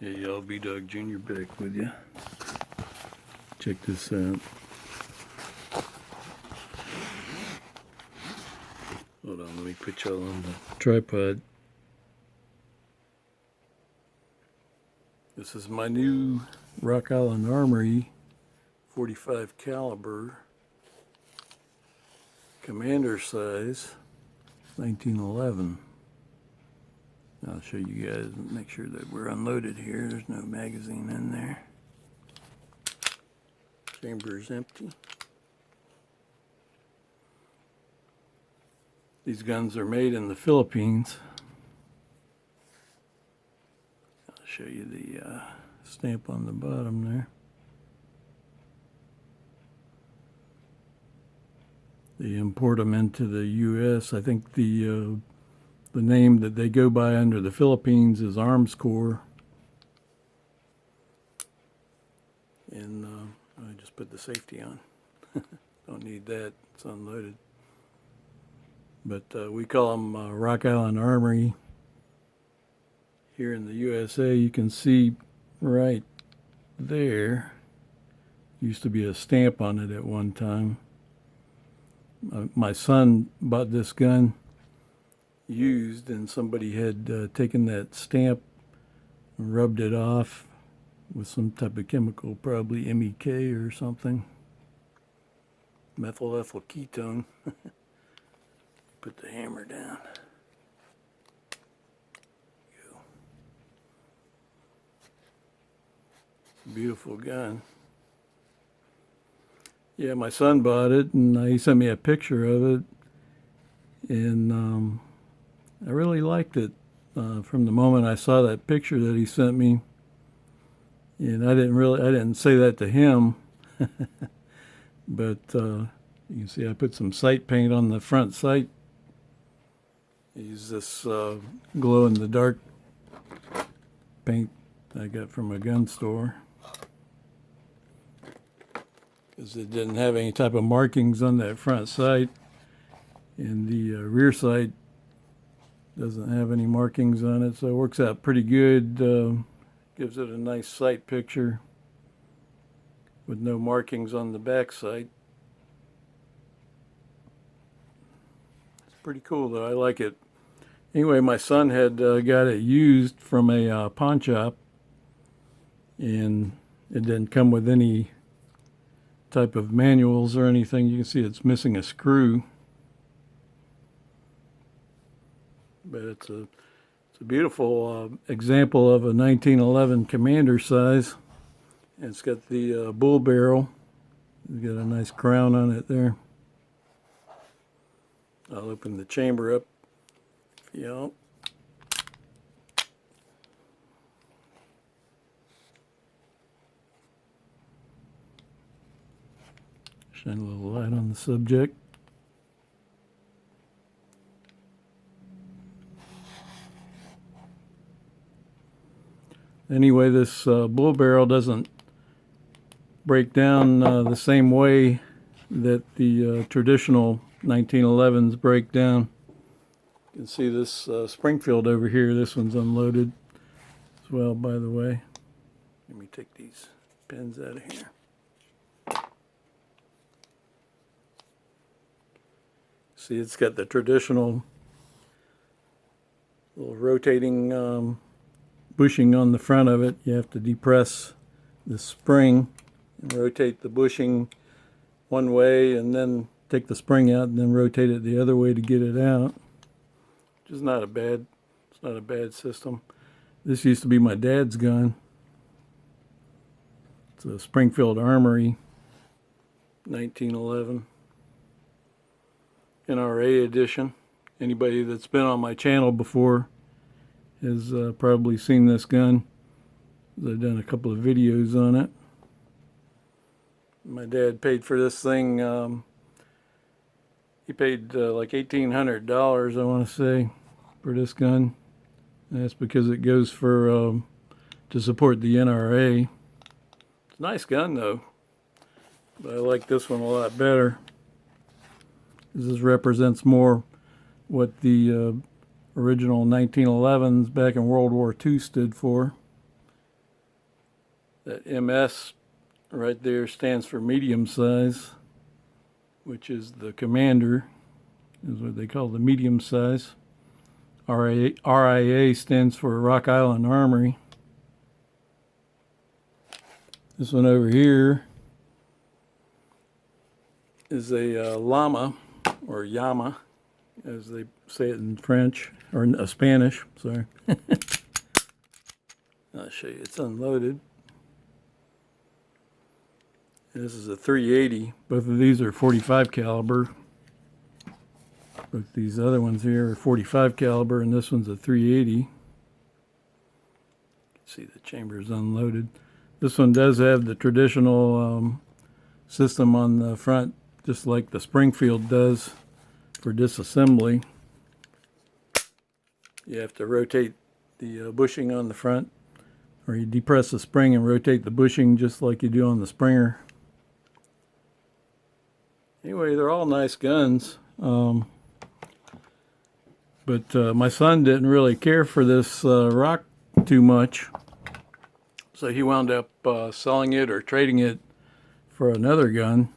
Hey y'all, B-Dog Jr. back with you. Check this out. Hold on, let me put y'all on the tripod. This is my new Rock Island Armory 45 caliber commander size 1911. I'll show you guys and make sure that we're unloaded here. There's no magazine in there. Chamber is empty. These guns are made in the Philippines. I'll show you the stamp on the bottom there. They import them into the U.S. I think the name that they go by under the Philippines is Armscor. And I just put the safety on. Don't need that, it's unloaded. But we call them Rock Island Armory. Here in the USA, you can see right there, used to be a stamp on it at one time. My son bought this gun used, and somebody had taken that stamp and rubbed it off with some type of chemical, probably MEK or something, methyl ethyl ketone. Put the hammer down. Go. Beautiful gun. Yeah, my son bought it, and he sent me a picture of it, and I really liked it from the moment I saw that picture that he sent me. And I didn't say that to him, but you can see I put some sight paint on the front sight. I use this glow-in-the-dark paint I got from a gun store, because it didn't have any type of markings on that front sight, and the rear sight doesn't have any markings on it, so it works out pretty good. Gives it a nice sight picture with no markings on the back sight. It's pretty cool though, I like it. Anyway, my son had got it used from a pawn shop, and it didn't come with any type of manuals or anything. You can see it's missing a screw. But it's a beautiful example of a 1911 commander size. And it's got the bull barrel. It's got a nice crown on it there. I'll open the chamber up. Yeah. Shine a little light on the subject. Anyway, this bull barrel doesn't break down the same way that the traditional 1911s break down. You can see this Springfield over here. This one's unloaded as well, by the way. Let me take these pins out of here. See, it's got the traditional little rotating bushing on the front of it. You have to depress the spring and rotate the bushing one way, and then take the spring out and then rotate it the other way to get it out. Which is not a bad system. This used to be my dad's gun. It's a Springfield Armory 1911 NRA edition. Anybody that's been on my channel before has probably seen this gun. I've done a couple of videos on it. My dad paid for this thing. He paid like $1,800, I want to say, for this gun. And that's because it goes for to support the NRA. It's a nice gun though, but I like this one a lot better. This represents more what the original 1911s back in World War II stood for. That MS right there stands for medium size, which is the commander, is what they call the medium size. RIA stands for Rock Island Armory. This one over here is a llama, or llama, as they say it in French, or Spanish, sorry. I'll show you, it's unloaded. This is a 380. Both of these are 45 caliber. Both these other ones here are 45 caliber, and this one's a 380. You can see the chamber is unloaded. This one does have the traditional system on the front, just like the Springfield does for disassembly. You have to rotate the bushing on the front, or you depress the spring and rotate the bushing just like you do on the Springer. Anyway, they're all nice guns. But my son didn't really care for this rock too much, so he wound up selling it or trading it for another gun.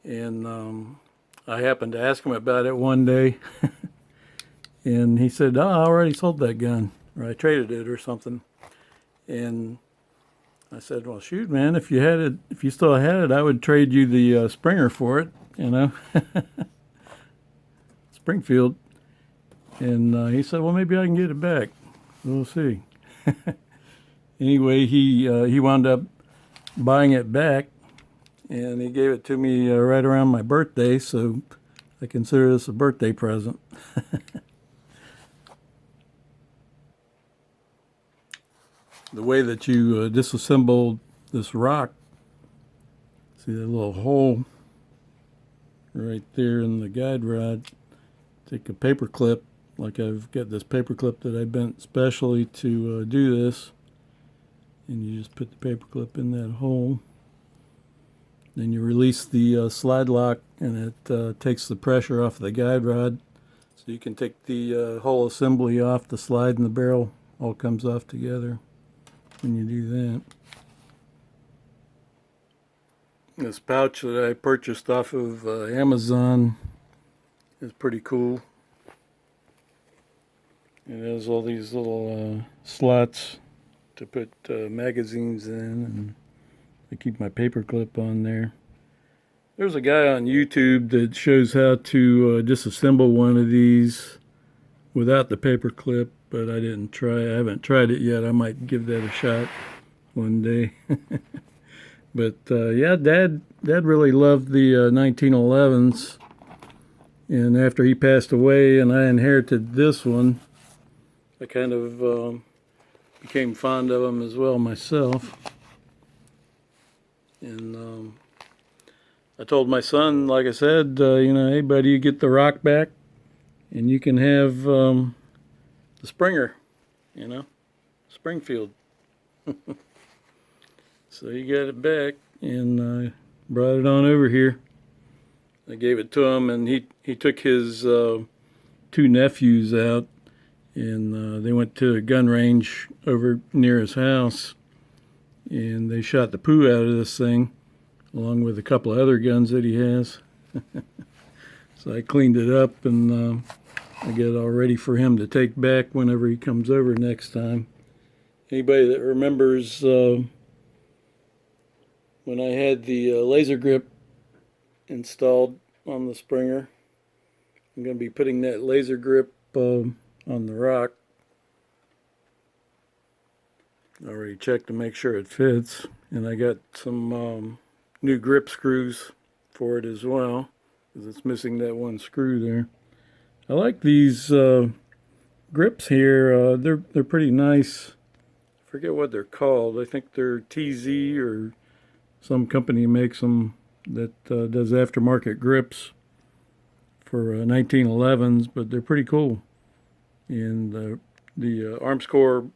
And I happened to ask him about it one day, and he said, "Oh, I already sold that gun, or I traded it or something." And I said, "Well, shoot, man, if you had it, if you still had it, I would trade you the Springer for it, you know." Springfield. And he said, "Well, maybe I can get it back. We'll see." Anyway, he wound up buying it back, and he gave it to me right around my birthday, so I consider this a birthday present. The way that you disassemble this rock, see that little hole right there in the guide rod. Take a paper clip, like I've got this paper clip that I bent specially to do this, and you just put the paper clip in that hole. Then you release the slide lock, and it takes the pressure off the guide rod, so you can take the whole assembly off. The slide and the barrel all comes off together when you do that. This pouch that I purchased off of Amazon is pretty cool. It has all these little slots to put magazines in, and I keep my paper clip on there. There's a guy on YouTube that shows how to disassemble one of these without the paper clip, but I didn't try. I haven't tried it yet. I might give that a shot one day. But yeah, Dad really loved the 1911s. And after he passed away and I inherited this one, I kind of became fond of them as well myself. And I told my son, like I said, you know, "Hey buddy, you get the rock back and you can have the Springer, you know, Springfield." So he got it back, and brought it on over here. I gave it to him, and he took his two nephews out, and they went to a gun range over near his house, and they shot the poo out of this thing, along with a couple of other guns that he has. So I cleaned it up, and I get it all ready for him to take back whenever he comes over next time. Anybody that remembers when I had the laser grip installed on the Springer, I'm going to be putting that laser grip on the rock. I already checked to make sure it fits, and I got some new grip screws for it as well, because it's missing that one screw there. I like these grips here. They're pretty nice. I forget what they're called. I think they're TZ, or some company makes them that does aftermarket grips for 1911s, but they're pretty cool. And the Armscor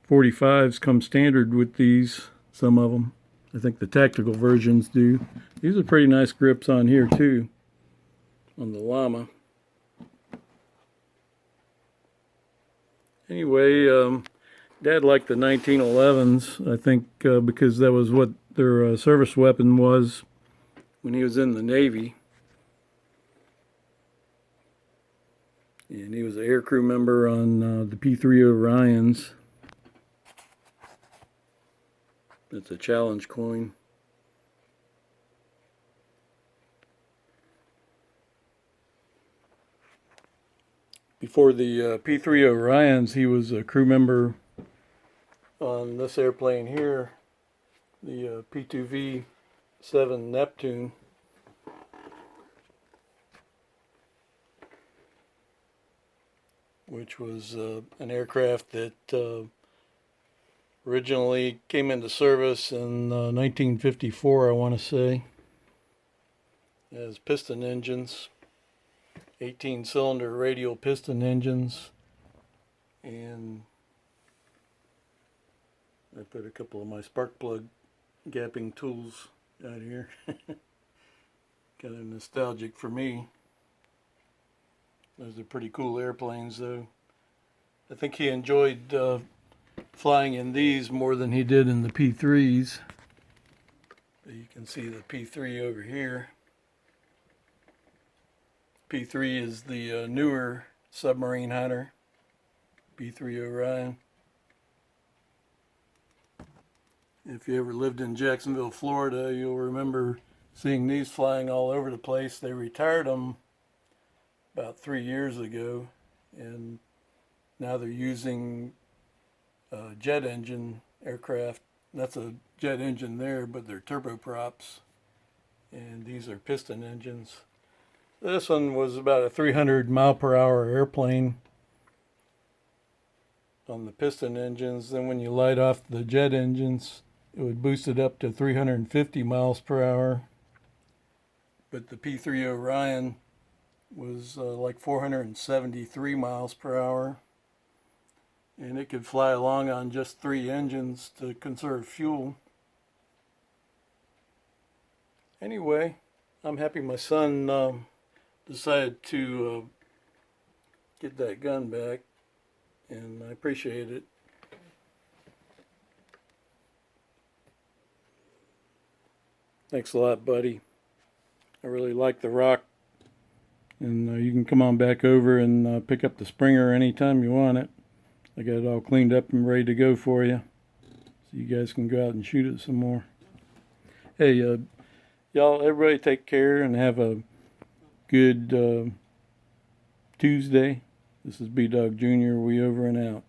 45s come standard with these, some of them. I think the tactical versions do. These are pretty nice grips on here too, on the Llama. Anyway, Dad liked the 1911s, I think, because that was what their service weapon was when he was in the Navy. And he was an aircrew member on the P-3 Orions. That's a challenge coin. Before the P-3 Orions, he was a crew member on this airplane here, the P-2V-7 Neptune. Which was an aircraft that originally came into service in 1954, I want to say, as piston engines, 18-cylinder radial piston engines, and I put a couple of my spark plug gapping tools out here. Kind of nostalgic for me. Those are pretty cool airplanes, though. I think he enjoyed flying in these more than he did in the P-3s. You can see the P-3 over here. P-3 is the newer submarine hunter, P-3 Orion. If you ever lived in Jacksonville, Florida, you'll remember seeing these flying all over the place. They retired them about 3 years ago, and now they're using jet engine aircraft. That's a jet engine there, but they're turboprops, and these are piston engines. This one was about a 300 mile per hour airplane on the piston engines. Then when you light off the jet engines, it would boost it up to 350 miles per hour. But the P-3 Orion was like 473 miles per hour, and it could fly along on just 3 engines to conserve fuel. Anyway, I'm happy my son decided to get that gun back, and I appreciate it. Thanks a lot, buddy. I really like the rock. And you can come on back over and pick up the Springer anytime you want it. I got it all cleaned up and ready to go for you, so you guys can go out and shoot it some more. Hey, y'all, everybody take care and have a good Tuesday. This is B-Dog Jr. We over and out.